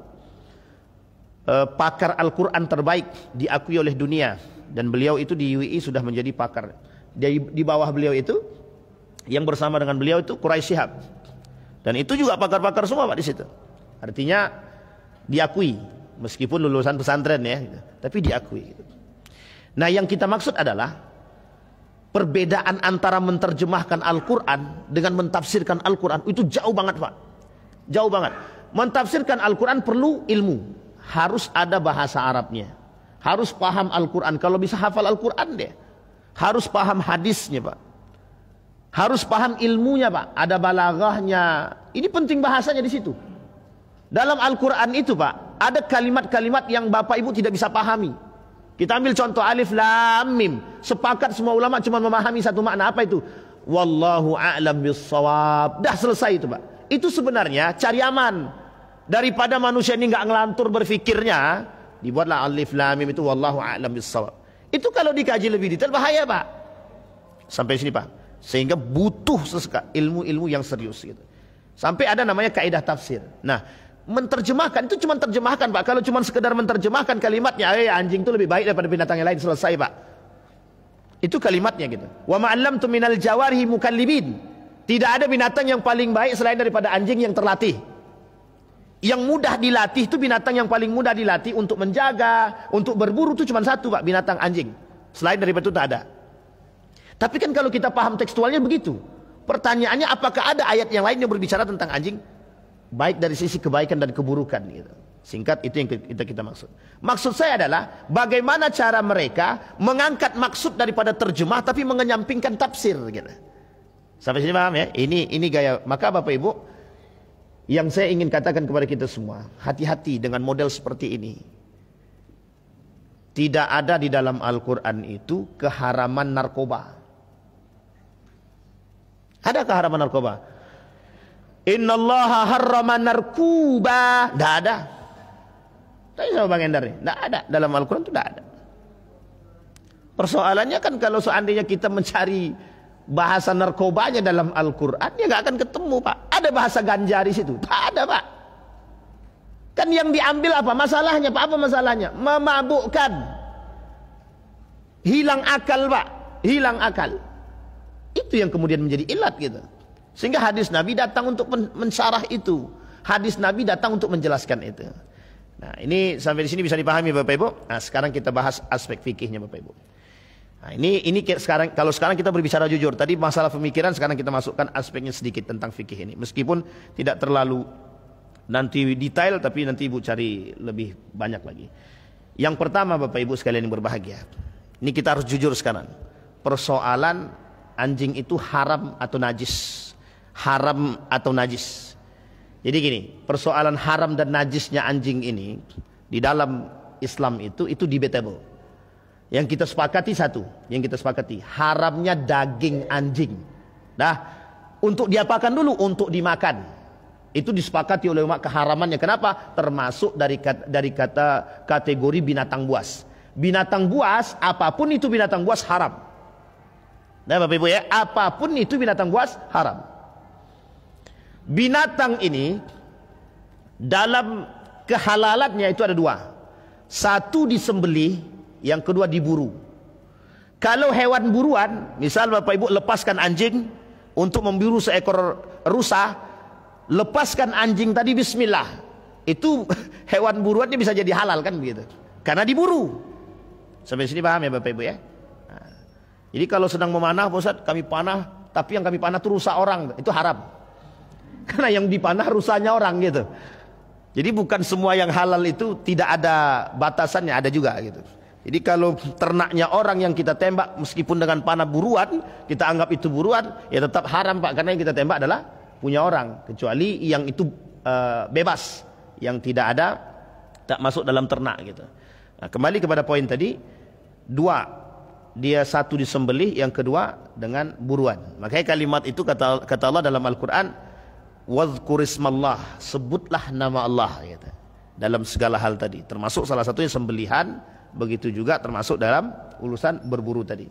pakar Al-Quran terbaik diakui oleh dunia, dan beliau itu di UII sudah menjadi pakar. Di bawah beliau itu, yang bersama dengan beliau itu Quraisy Shihab, dan itu juga pakar-pakar semua Pak di situ. Artinya diakui, meskipun lulusan pesantren ya, gitu, tapi diakui. Gitu. Nah, yang kita maksud adalah perbedaan antara menerjemahkan Al-Quran dengan mentafsirkan Al-Quran itu jauh banget Pak, jauh banget. Mentafsirkan Al-Quran perlu ilmu. Harus ada bahasa Arabnya, harus paham Al-Quran. Kalau bisa hafal Al-Quran deh, harus paham hadisnya Pak, harus paham ilmunya Pak, ada balaghahnya. Ini penting bahasanya di situ. Dalam Al-Quran itu Pak, ada kalimat-kalimat yang Bapak Ibu tidak bisa pahami. Kita ambil contoh alif lam mim. Sepakat semua ulama cuma memahami satu makna, apa itu? Wallahu a'lam bissawab. Dah selesai itu Pak. Itu sebenarnya cari aman. Daripada manusia ini nggak ngelantur berfikirnya, dibuatlah alif lam mim itu wallahu a'lam bissawab. Itu kalau dikaji lebih detail bahaya Pak. Sampai sini Pak. Sehingga butuh ilmu-ilmu yang serius gitu. Sampai ada namanya kaidah tafsir. Nah, menterjemahkan itu cuma terjemahkan Pak. Kalau cuma sekedar menterjemahkan kalimatnya, anjing itu lebih baik daripada binatang yang lain, selesai Pak. Itu kalimatnya gitu. Wa ma'allamtu minal jawarihi mukallibin. Tidak ada binatang yang paling baik selain daripada anjing yang terlatih. Yang mudah dilatih itu binatang yang paling mudah dilatih untuk menjaga, untuk berburu itu cuma satu Pak, binatang anjing. Selain daripada itu tak ada. Tapi kan kalau kita paham tekstualnya begitu. Pertanyaannya, apakah ada ayat yang lain yang berbicara tentang anjing? Baik dari sisi kebaikan dan keburukan gitu. Singkat itu yang kita maksud. Maksud saya adalah bagaimana cara mereka mengangkat maksud daripada terjemah tapi mengenyampingkan tafsir gitu. Sampai sini paham ya? Ini gaya. Maka Bapak Ibu, yang saya ingin katakan kepada kita semua, hati-hati dengan model seperti ini. Tidak ada di dalam Al-Quran itu keharaman narkoba. Ada keharaman narkoba? Innallaha harrama narkuba. Tidak ada. Tanya sama Bang Endar nih. Tidak ada. Dalam Al-Quran itu tidak ada. Persoalannya kan kalau seandainya kita mencari bahasa narkobanya dalam Al-Quran, ya nggak akan ketemu Pak. Ada bahasa ganja di situ? Tak ada Pak. Kan yang diambil apa masalahnya Pak? Apa masalahnya? Memabukkan, hilang akal Pak, hilang akal. Itu yang kemudian menjadi ilat gitu. Sehingga hadis Nabi datang untuk mensyarah itu. Hadis Nabi datang untuk menjelaskan itu. Nah, ini sampai di sini bisa dipahami Bapak Ibu. Nah, sekarang kita bahas aspek fikihnya Bapak Ibu. Nah, ini sekarang, kalau sekarang kita berbicara jujur, tadi masalah pemikiran, sekarang kita masukkan aspeknya sedikit tentang fikih ini. Meskipun tidak terlalu nanti detail, tapi nanti Ibu cari lebih banyak lagi. Yang pertama Bapak Ibu sekalian yang berbahagia, ini kita harus jujur sekarang. Persoalan anjing itu haram atau najis. Haram atau najis. Jadi gini, persoalan haram dan najisnya anjing ini di dalam Islam itu debatable. Yang kita sepakati satu, yang kita sepakati haramnya daging anjing. Nah, untuk diapakan dulu? Untuk dimakan. Itu disepakati oleh ulama keharamannya. Kenapa? Termasuk dari kata kategori binatang buas. Binatang buas, apapun itu binatang buas haram. Nah Bapak Ibu ya, apapun itu binatang buas haram. Binatang ini dalam kehalalannya itu ada dua. Satu disembelih, yang kedua diburu. Kalau hewan buruan, misal Bapak Ibu lepaskan anjing untuk memburu seekor rusa, lepaskan anjing tadi bismillah. Itu hewan buruannya bisa jadi halal kan begitu. Karena diburu. Sampai sini paham ya Bapak Ibu ya? Nah, jadi kalau sedang memanah, Pak Ustaz, kami panah, tapi yang kami panah itu rusa orang, itu haram. Karena yang dipanah rusanya orang gitu. Jadi bukan semua yang halal itu tidak ada batasannya, ada juga gitu. Jadi kalau ternaknya orang yang kita tembak meskipun dengan panah buruan, kita anggap itu buruan, ya tetap haram Pak, karena yang kita tembak adalah punya orang, kecuali yang itu bebas, yang tidak ada, tak masuk dalam ternak gitu. Nah, kembali kepada poin tadi, dua, dia satu disembelih, yang kedua dengan buruan. Makanya kalimat itu kata Allah dalam Al-Quran, wadhkurismallah, sebutlah nama Allah gitu. Dalam segala hal tadi, termasuk salah satunya sembelihan. Begitu juga termasuk dalam urusan berburu tadi.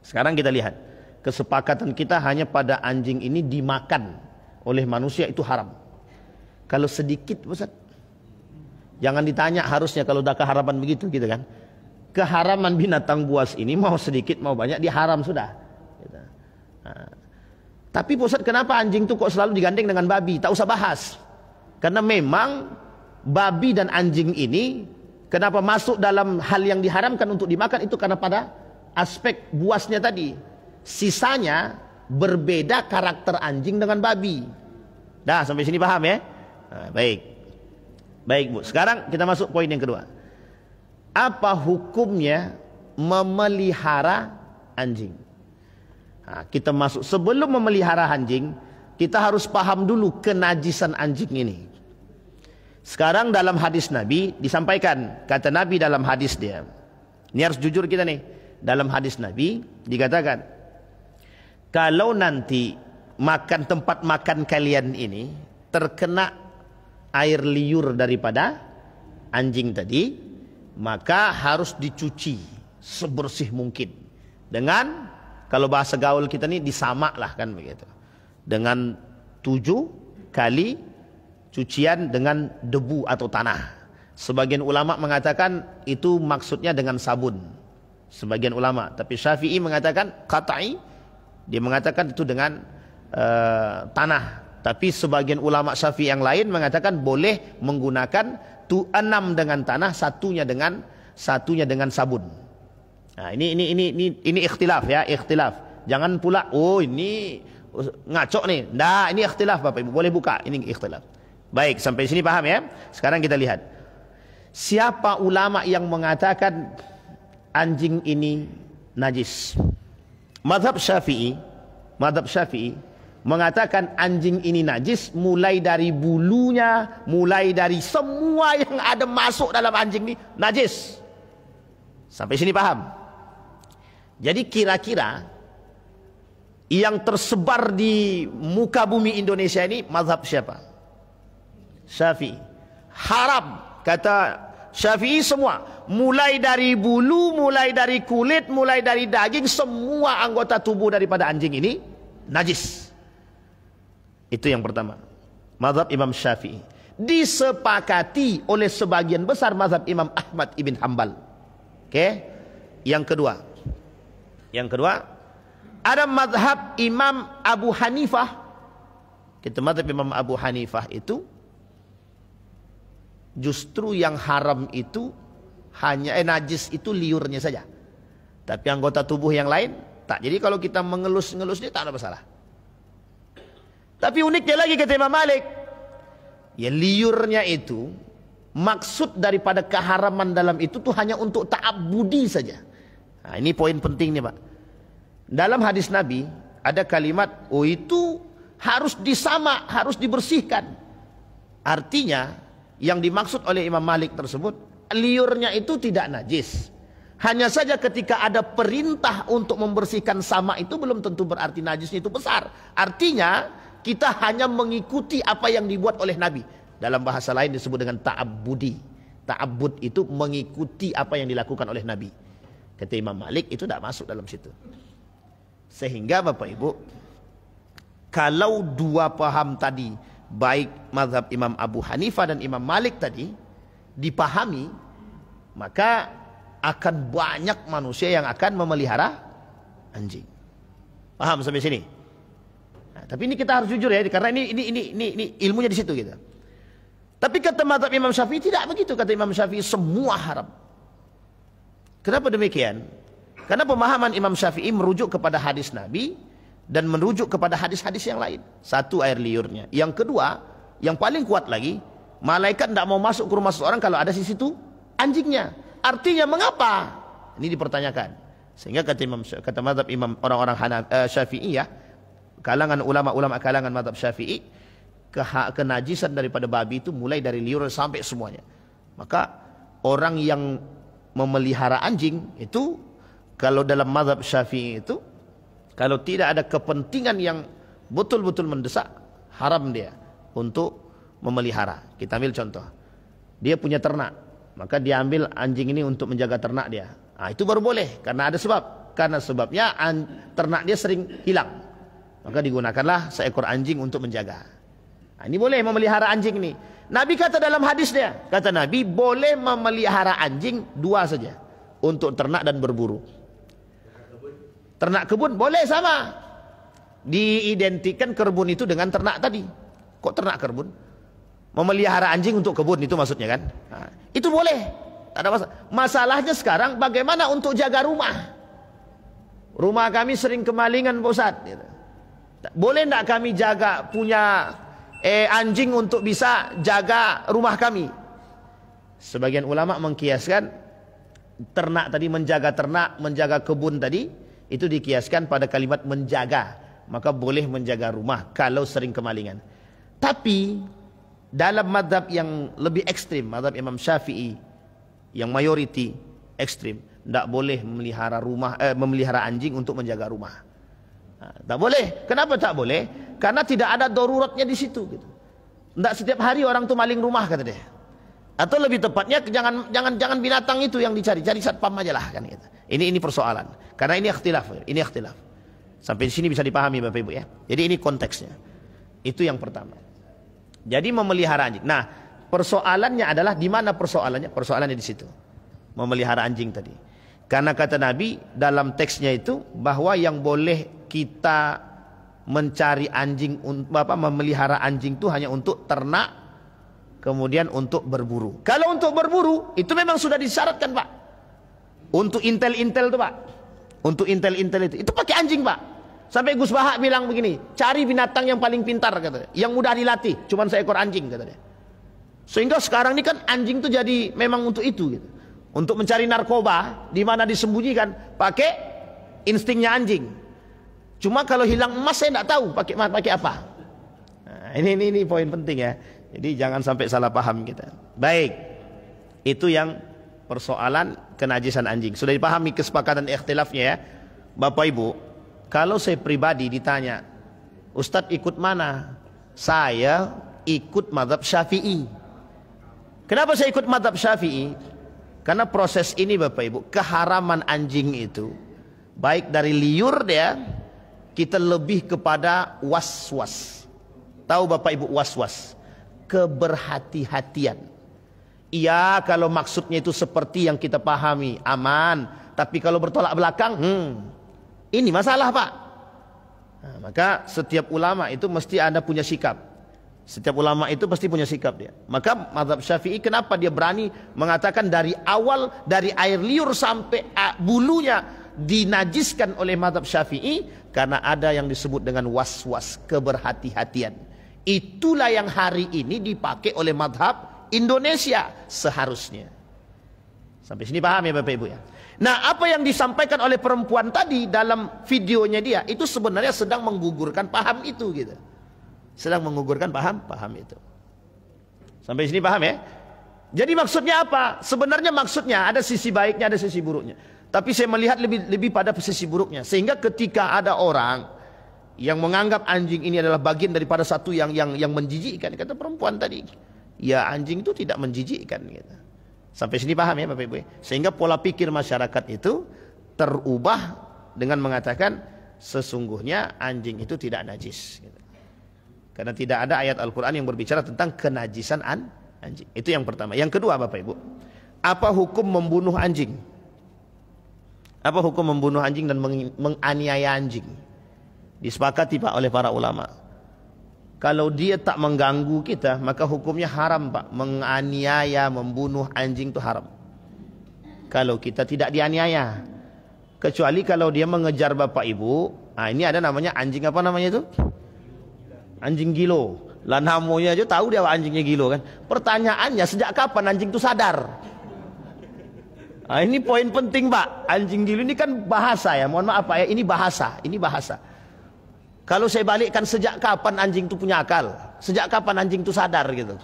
Sekarang kita lihat, kesepakatan kita hanya pada anjing ini dimakan oleh manusia itu haram. Kalau sedikit Ustaz, jangan ditanya harusnya kalau udah keharaman begitu gitu kan. Keharaman binatang buas ini mau sedikit mau banyak diharam sudah. Gitu. Nah, tapi Ustaz, kenapa anjing itu kok selalu digandeng dengan babi? Tak usah bahas. Karena memang babi dan anjing ini kenapa masuk dalam hal yang diharamkan untuk dimakan itu karena pada aspek buasnya tadi. Sisanya berbeda karakter anjing dengan babi. Dah sampai sini paham ya? Nah, baik. Baik Bu, sekarang kita masuk poin yang kedua. Apa hukumnya memelihara anjing? Nah, kita masuk, sebelum memelihara anjing, kita harus paham dulu kenajisan anjing ini. Sekarang dalam hadis Nabi disampaikan, kata Nabi dalam hadis dia. Ini harus jujur kita nih. Dalam hadis Nabi dikatakan, kalau nanti makan tempat makan kalian ini terkena air liur daripada anjing tadi, maka harus dicuci sebersih mungkin dengan, kalau bahasa gaul kita nih, disamak lah kan begitu, dengan 7 kali cucian dengan debu atau tanah. Sebagian ulama mengatakan itu maksudnya dengan sabun, sebagian ulama. Tapi Syafi'i mengatakan qat'i, dia mengatakan itu dengan tanah. Tapi sebagian ulama Syafi'i yang lain mengatakan boleh menggunakan 6 dengan tanah, satunya dengan sabun. Nah, ini ikhtilaf ya, ikhtilaf. Jangan pula ini ngaco nih. Nah, ini ikhtilaf Bapak Ibu, boleh buka, ini ikhtilaf. Baik, sampai sini paham ya? Sekarang kita lihat. Siapa ulama yang mengatakan anjing ini najis? Mazhab Syafi'i mengatakan anjing ini najis mulai dari bulunya, mulai dari semua yang ada masuk dalam anjing ini najis. Sampai sini paham? Jadi kira-kira yang tersebar di muka bumi Indonesia ini mazhab siapa? Syafi'i. Haram kata Syafi'i semua, mulai dari bulu, mulai dari kulit, mulai dari daging, semua anggota tubuh daripada anjing ini najis. Itu yang pertama, mazhab Imam Syafi'i. Disepakati oleh sebagian besar mazhab Imam Ahmad ibn Hanbal. Oke. Yang kedua ada mazhab Imam Abu Hanifah. Kita mazhab Imam Abu Hanifah itu justru yang haram itu hanya najis itu liurnya saja. Tapi anggota tubuh yang lain tak. Jadi kalau kita mengelus-ngelus ini tak ada masalah. Tapi uniknya lagi kata Imam Malik, ya liurnya itu maksud daripada keharaman dalam itu tuh hanya untuk ta'abbudi saja. Nah, ini poin pentingnya Pak. Dalam hadis Nabi ada kalimat, oh itu harus disamak, harus dibersihkan. Artinya yang dimaksud oleh Imam Malik tersebut, liurnya itu tidak najis. Hanya saja ketika ada perintah untuk membersihkan sama itu belum tentu berarti najisnya itu besar. Artinya kita hanya mengikuti apa yang dibuat oleh Nabi. Dalam bahasa lain disebut dengan ta'abbudi. Ta'abbud itu mengikuti apa yang dilakukan oleh Nabi. Kata Imam Malik itu tidak masuk dalam situ. Sehingga Bapak Ibu, kalau dua paham tadi, baik mazhab Imam Abu Hanifah dan Imam Malik tadi dipahami, maka akan banyak manusia yang akan memelihara anjing. Paham sampai sini? Nah, tapi ini kita harus jujur ya, karena ini ilmunya di situ gitu. Tapi kata mazhab Imam Syafi'i tidak begitu. Kata Imam Syafi'i semua haram. Kenapa demikian? Karena pemahaman Imam Syafi'i merujuk kepada hadis Nabi dan merujuk kepada hadis-hadis yang lain. Satu, air liurnya. Yang kedua, yang paling kuat lagi, malaikat tidak mau masuk ke rumah seseorang kalau ada di situ anjingnya. Artinya mengapa? Ini dipertanyakan. Sehingga kata mazhab Imam orang-orang Syafi'i ya, kalangan ulama-ulama kalangan mazhab Syafi'i, kenajisan daripada babi itu mulai dari liur sampai semuanya. Maka orang yang memelihara anjing itu, kalau dalam mazhab Syafi'i itu, kalau tidak ada kepentingan yang betul-betul mendesak, haram dia untuk memelihara. Kita ambil contoh, dia punya ternak, maka dia ambil anjing ini untuk menjaga ternak dia. Nah, itu baru boleh, karena ada sebab. Karena sebabnya ternak dia sering hilang, maka digunakanlah seekor anjing untuk menjaga. Ini boleh memelihara anjing ini. Nabi kata dalam hadisnya, kata Nabi boleh memelihara anjing dua saja, untuk ternak dan berburu. Ternak kebun boleh sama. Diidentikan kebun itu dengan ternak tadi. Kok ternak kebun? Memelihara anjing untuk kebun itu maksudnya kan? Nah, itu boleh. Tak ada masalah. Masalahnya sekarang bagaimana untuk jaga rumah? Rumah kami sering kemalingan, Pak Ustaz. Boleh tidak kami jaga punya anjing untuk bisa jaga rumah kami? Sebagian ulama mengkiaskan ternak tadi, menjaga ternak, menjaga kebun tadi, itu dikiaskan pada kalimat menjaga. Maka boleh menjaga rumah kalau sering kemalingan. Tapi dalam mazhab yang lebih ekstrim, mazhab Imam Syafi'i yang mayoriti ekstrim, tidak boleh memelihara anjing untuk menjaga rumah. Tak boleh. Kenapa tak boleh? Karena tidak ada daruratnya di situ. Gitu. Tidak setiap hari orang tuh maling rumah, kata dia. Atau lebih tepatnya jangan binatang itu yang dicari, cari satpam aja lah kan. Gitu. Ini persoalan. Karena ini ikhtilaf. Ini ikhtilaf. Sampai di sini bisa dipahami Bapak Ibu ya. Jadi ini konteksnya. Itu yang pertama. Jadi memelihara anjing. Nah, persoalannya adalah di mana persoalannya? Persoalannya di situ. Memelihara anjing tadi. Karena kata Nabi dalam teksnya itu bahwa yang boleh kita mencari anjing, memelihara anjing itu hanya untuk ternak, kemudian untuk berburu. Kalau untuk berburu itu memang sudah disyaratkan, Pak. Untuk intel-intel itu, Pak. Untuk intel-intel itu pakai anjing, Pak. Sampai Gus Bahak bilang begini, cari binatang yang paling pintar, kata dia, yang mudah dilatih, cuman seekor anjing, kata dia. Sehingga sekarang ini kan anjing itu jadi memang untuk itu gitu. Untuk mencari narkoba di mana disembunyikan pakai instingnya anjing. Cuma kalau hilang emas saya tidak tahu pakai apa. Nah, ini poin penting ya. Jadi jangan sampai salah paham kita. Baik. Itu yang persoalan kenajisan anjing. Sudah dipahami kesepakatan ikhtilafnya ya. Bapak Ibu, kalau saya pribadi ditanya, Ustadz ikut mana? Saya ikut mazhab Syafi'i. Kenapa saya ikut mazhab Syafi'i? Karena proses ini Bapak Ibu, keharaman anjing itu baik dari liur dia, kita lebih kepada was-was. Tahu Bapak Ibu was-was? Keberhati-hatian. Iya, kalau maksudnya itu seperti yang kita pahami, aman. Tapi kalau bertolak belakang, ini masalah, Pak. Nah, maka setiap ulama itu mesti ada punya sikap. Setiap ulama itu pasti punya sikap dia. Maka mazhab Syafi'i kenapa dia berani mengatakan dari awal, dari air liur sampai bulunya dinajiskan oleh mazhab Syafi'i? Karena ada yang disebut dengan was-was, keberhati-hatian. Itulah yang hari ini dipakai oleh mazhab Indonesia seharusnya. Sampai sini paham ya Bapak Ibu ya? Nah, apa yang disampaikan oleh perempuan tadi dalam videonya dia itu sebenarnya sedang menggugurkan paham itu gitu. Sedang menggugurkan paham itu. Sampai sini paham ya? Jadi maksudnya apa? Sebenarnya maksudnya ada sisi baiknya, ada sisi buruknya. Tapi saya melihat lebih pada sisi buruknya. Sehingga ketika ada orang yang menganggap anjing ini adalah bagian daripada satu yang menjijikkan, kata perempuan tadi, ya anjing itu tidak menjijikkan gitu. Sampai sini paham ya Bapak Ibu? Sehingga pola pikir masyarakat itu terubah dengan mengatakan sesungguhnya anjing itu tidak najis gitu. Karena tidak ada ayat Al-Quran yang berbicara tentang kenajisan anjing. Itu yang pertama. Yang kedua Bapak Ibu, apa hukum membunuh anjing? Apa hukum membunuh anjing dan menganiaya anjing? Disepakati Pak oleh para ulama. Kalau dia tak mengganggu kita, maka hukumnya haram Pak. Menganiaya, membunuh anjing itu haram. Kalau kita tidak dianiaya. Kecuali kalau dia mengejar Bapak Ibu. Nah ini ada namanya anjing apa namanya itu? Anjing gilo. Lah namanya aja tahu dia anjingnya gilo kan. Pertanyaannya sejak kapan anjing itu sadar? Nah, ini poin penting Pak. Anjing gilo ini kan bahasa ya. Mohon maaf Pak ya, ini bahasa. Ini bahasa. Kalau saya balikkan sejak kapan anjing itu punya akal? Sejak kapan anjing itu sadar gitu?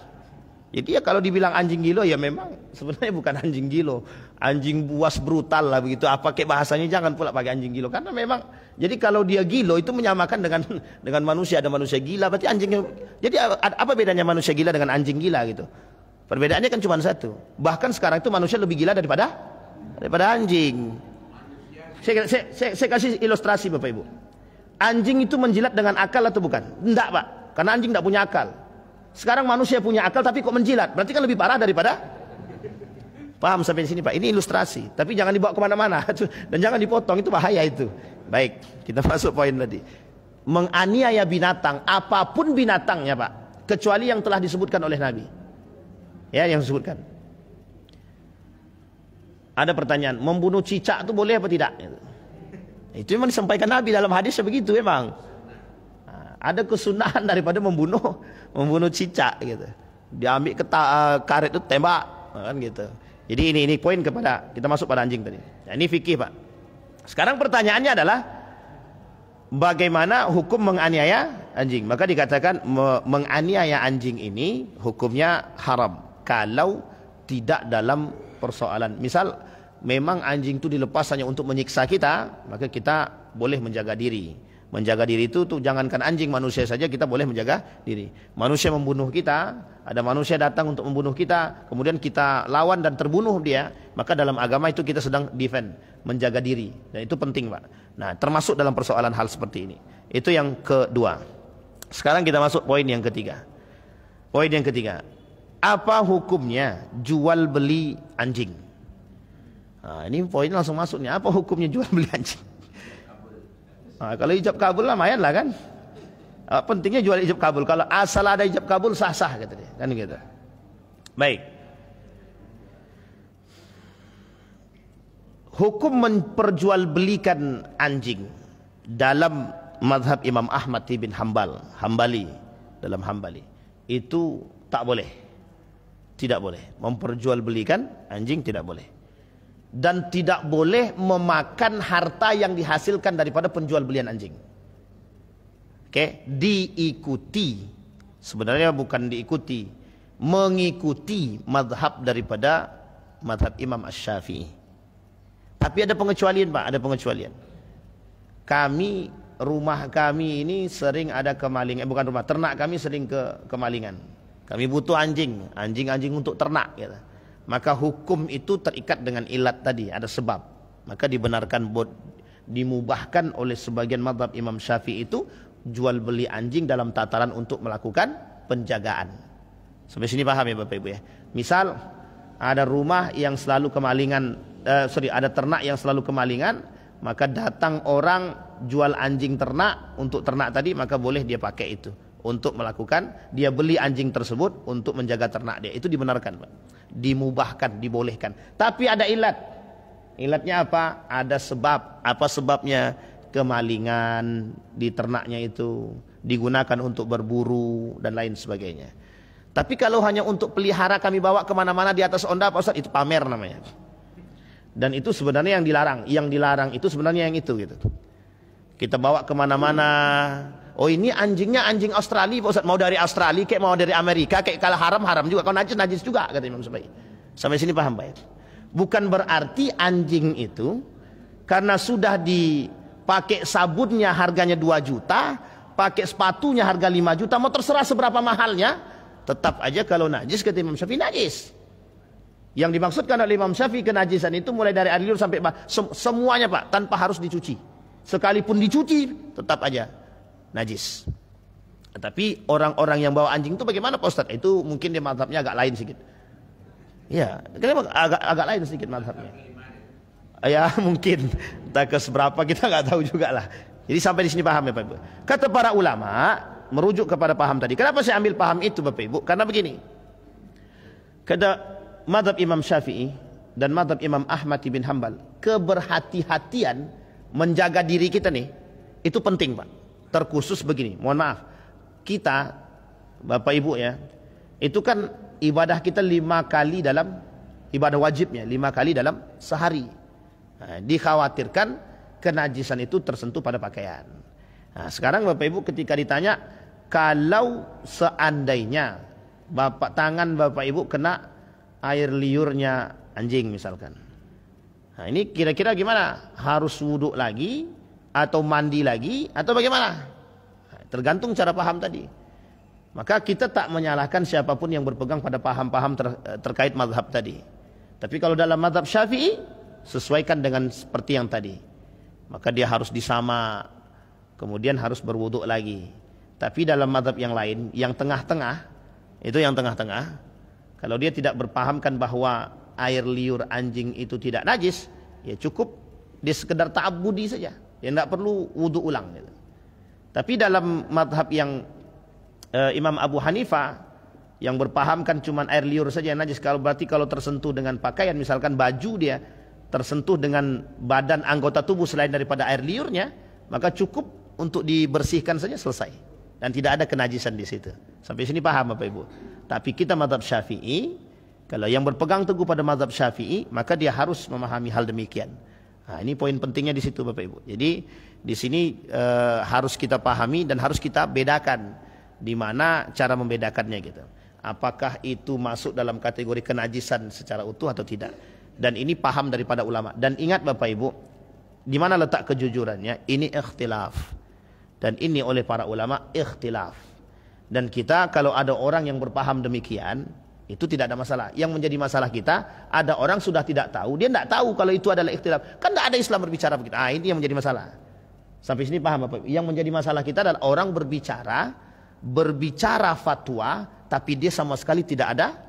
Jadi ya kalau dibilang anjing gilo ya memang sebenarnya bukan anjing gilo. Anjing buas brutal lah begitu. Apa kayak bahasanya jangan pula pakai anjing gilo. Karena memang jadi kalau dia gilo itu menyamakan dengan manusia. Ada manusia gila berarti anjingnya. Jadi apa bedanya manusia gila dengan anjing gila gitu? Perbedaannya kan cuma satu. Bahkan sekarang itu manusia lebih gila daripada anjing. Saya kasih ilustrasi Bapak Ibu. Anjing itu menjilat dengan akal atau bukan? Tidak Pak. Karena anjing tidak punya akal. Sekarang manusia punya akal tapi kok menjilat, berarti kan lebih parah daripada. Paham sampai di sini Pak? Ini ilustrasi, tapi jangan dibawa kemana-mana dan jangan dipotong, itu bahaya itu. Baik, kita masuk poin tadi. Menganiaya binatang, apapun binatangnya Pak, kecuali yang telah disebutkan oleh Nabi. Ya, yang disebutkan. Ada pertanyaan, membunuh cicak itu boleh apa tidak? Itu memang disampaikan Nabi dalam hadisnya begitu memang. Ada kesunahan daripada membunuh cicak gitu. Diambil karet itu tembak kan gitu. Jadi ini poin kepada kita masuk pada anjing tadi. Nah, ini fikih Pak. Sekarang pertanyaannya adalah bagaimana hukum menganiaya anjing? Maka dikatakan menganiaya anjing ini hukumnya haram kalau tidak dalam persoalan. Misal memang anjing itu dilepas hanya untuk menyiksa kita, maka kita boleh menjaga diri. Menjaga diri itu tuh jangankan anjing, manusia saja kita boleh menjaga diri. Manusia membunuh kita, ada manusia datang untuk membunuh kita, kemudian kita lawan dan terbunuh dia, maka dalam agama itu kita sedang defend, menjaga diri. Dan itu penting Pak. Nah, termasuk dalam persoalan hal seperti ini. Itu yang kedua. Sekarang kita masuk poin yang ketiga. Poin yang ketiga. Apa hukumnya jual beli anjing? Nah, ini poin langsung masuknya. Apa hukumnya jual beli anjing? Nah, kalau ijab kabul lah lumayan lah kan. Pentingnya jual ijab kabul. Kalau asal ada ijab kabul sah-sah kata dia. Kan gitu. Baik. Hukum memperjualbelikan anjing dalam mazhab Imam Ahmad bin Hambali, dalam Hambali itu tak boleh. Tidak boleh memperjualbelikan anjing, tidak boleh. Dan tidak boleh memakan harta yang dihasilkan daripada penjual belian anjing. Oke, diikuti. Sebenarnya bukan diikuti, mengikuti mazhab daripada mazhab Imam Asy-Syafi'i. Tapi ada pengecualian Pak, ada pengecualian. Rumah kami ini sering ada kemalingan, bukan rumah, ternak kami sering kemalingan. Kami butuh anjing untuk ternak gitu. Maka hukum itu terikat dengan ilat tadi, ada sebab. Maka dibenarkan dimubahkan oleh sebagian mazhab Imam Syafi'i itu jual beli anjing dalam tataran untuk melakukan penjagaan. Sampai sini paham ya Bapak Ibu ya. Misal ada rumah yang selalu kemalingan, ada ternak yang selalu kemalingan, maka datang orang jual anjing ternak untuk ternak tadi, maka boleh dia pakai itu untuk melakukan, dia beli anjing tersebut untuk menjaga ternak dia. Itu dibenarkan Pak. Dimubahkan, dibolehkan. Tapi ada ilat. Ilatnya apa? Ada sebab. Apa sebabnya? Kemalingan di ternaknya itu digunakan untuk berburu dan lain sebagainya. Tapi kalau hanya untuk pelihara kami bawa kemana-mana di atas onda Pak Ustaz, itu pamer namanya. Dan itu sebenarnya yang dilarang. Yang dilarang itu sebenarnya yang itu gitu. Kita bawa kemana-mana. Oh ini anjingnya anjing Australia Pak Ustaz, mau dari Australia kayak mau dari Amerika, kayak kalau haram juga, kalau najis juga kata Imam Syafi'i. Sampai sini paham Pak? Bukan berarti anjing itu karena sudah dipakai sabunnya harganya 2 juta, pakai sepatunya harga 5 juta, mau terserah seberapa mahalnya, tetap aja kalau najis kata Imam Syafi'i najis. Yang dimaksudkan oleh Imam Syafi'i kenajisan itu mulai dari air liur sampai semuanya Pak, tanpa harus dicuci. Sekalipun dicuci tetap aja najis. Tapi orang-orang yang bawa anjing itu bagaimana Pak Ustaz? Itu mungkin dia mazhabnya agak lain sedikit. Ya, kenapa agak lain sedikit mazhabnya? Ya mungkin, entah ke seberapa kita nggak tahu juga lah. Jadi sampai di sini paham ya Pak Ibu. Kata para ulama merujuk kepada paham tadi. Kenapa saya ambil paham itu Bapak Ibu? Karena begini. Kata mazhab Imam Syafi'i dan mazhab Imam Ahmad bin Hambal, keberhati-hatian menjaga diri kita nih itu penting Pak. Terkhusus begini, mohon maaf, kita Bapak Ibu ya, itu kan ibadah kita 5 kali dalam ibadah wajibnya 5 kali dalam sehari. Nah, dikhawatirkan kenajisan itu tersentuh pada pakaian. Nah, sekarang Bapak Ibu ketika ditanya, kalau seandainya tangan Bapak Ibu kena air liurnya anjing misalkan, nah ini kira-kira gimana? Harus wudhu lagi atau mandi lagi atau bagaimana? Tergantung cara paham tadi. Maka kita tak menyalahkan siapapun yang berpegang pada paham-paham terkait mazhab tadi. Tapi kalau dalam mazhab Syafi'i, sesuaikan dengan seperti yang tadi. Maka dia harus disama, kemudian harus berwuduk lagi. Tapi dalam mazhab yang lain, yang tengah-tengah, Itu yang tengah-tengah. Kalau dia tidak berpahamkan bahwa air liur anjing itu tidak najis, ya cukup dia sekedar ta'abbudi saja. Ya tidak perlu wudu ulang gitu. Tapi dalam madhab yang Imam Abu Hanifah yang berpahamkan cuma air liur saja yang najis, berarti kalau tersentuh dengan pakaian, misalkan baju dia tersentuh dengan badan anggota tubuh selain daripada air liurnya, maka cukup untuk dibersihkan saja, selesai. Dan tidak ada kenajisan di situ. Sampai sini paham Bapak Ibu? Tapi kita mazhab Syafi'i, kalau yang berpegang teguh pada mazhab Syafi'i, maka dia harus memahami hal demikian. Nah, ini poin pentingnya di situ Bapak Ibu. Jadi di sini harus kita pahami dan harus kita bedakan di mana cara membedakannya gitu. Apakah itu masuk dalam kategori kenajisan secara utuh atau tidak? Dan ini paham daripada ulama. Dan ingat Bapak Ibu, di mana letak kejujurannya? Ini ikhtilaf. Dan ini oleh para ulama ikhtilaf. Dan kita kalau ada orang yang berpaham demikian, itu tidak ada masalah. Yang menjadi masalah kita, ada orang sudah tidak tahu, dia tidak tahu kalau itu adalah ikhtilaf. Kan tidak ada Islam berbicara begitu. Ah, ini yang menjadi masalah. Sampai sini paham Bapak Ibu? Yang menjadi masalah kita adalah orang berbicara fatwa, tapi dia sama sekali tidak ada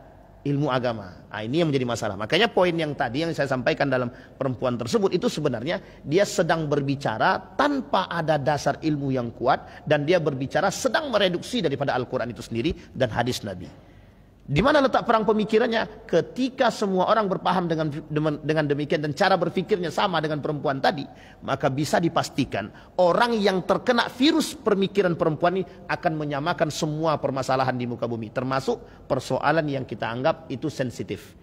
ilmu agama. Nah, ini yang menjadi masalah. Makanya poin yang tadi yang saya sampaikan dalam perempuan tersebut itu sebenarnya dia sedang berbicara tanpa ada dasar ilmu yang kuat, dan dia berbicara sedang mereduksi daripada Al-Quran itu sendiri dan hadis Nabi. Di mana letak perang pemikirannya? Ketika semua orang berpaham dengan demikian dan cara berpikirnya sama dengan perempuan tadi, maka bisa dipastikan orang yang terkena virus pemikiran perempuan ini akan menyamakan semua permasalahan di muka bumi, termasuk persoalan yang kita anggap itu sensitif.